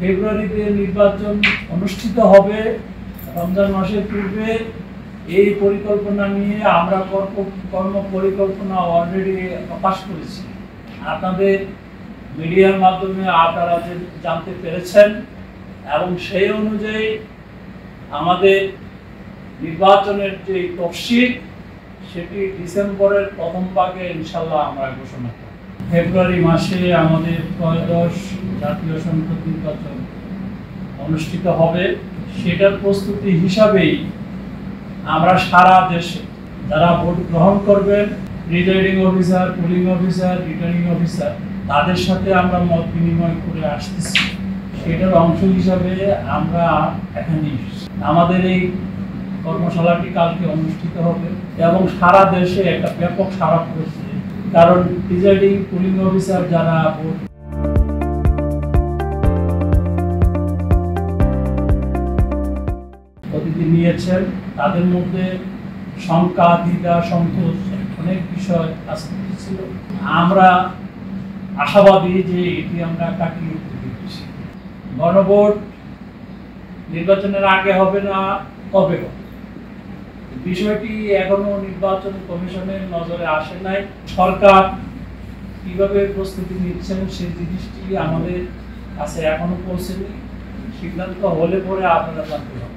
ফেব্রুয়ারিতে নির্বাচন অনুষ্ঠিত হবে। রমজান মাসের পূর্বে এই পরিকল্পনা নিয়ে আমরা কর্ম পরিকল্পনা অলরেডি প্রকাশ করেছি। আপনাদের মিডিয়ার মাধ্যমে আপনারা জানতে পেরেছেন এবং সেই অনুযায়ী আমাদের নির্বাচনের যে তফসিল সেটি ডিসেম্বরের প্রথম ভাগে ইনশাল্লাহ আমরা ঘোষণা করব। ফেব্রুয়ারি মাসে আমাদের ত্রয়োদশ জাতীয় সংসদ নির্বাচন অনুষ্ঠিত হবে। সেটার প্রস্তুতি হিসাবেই আমরা সারা দেশে যারা ভোট গ্রহণ করবেন, presiding officer, pulling officer, returning officer, তাদের সাথে আমরা মত বিনিময় করে আসতেছি। সেটার অংশ হিসাবে আমরা এখানে আমাদের এই কর্মশালাটি কালকে অনুষ্ঠিত হবে এবং সারা দেশে একটা ব্যাপক সাড়া পড়েছে। কারণ প্রিজাইডিং পুলিং অফিসার যারা ভোট অতিথি নিয়েছেন তাদের মধ্যে শঙ্কা, দ্বিধা, সন্তোষ অনেক বিষয় কাছাকাছি ছিল। আমরা আশাবাদী যে এটি আমরা কাটিয়ে উঠতে পেরেছি। গণভোট নির্বাচনের আগে হবে না, কবে হবে বিষয়টি এখনো নির্বাচন কমিশনের নজরে আসে নাই। সরকার কিভাবে প্রস্তুতি নিচ্ছেন সেই জিনিসটি আমাদের কাছে এখনো পৌঁছেনি। সিদ্ধান্ত হলে পরে আপনারা জানতে পারবেন।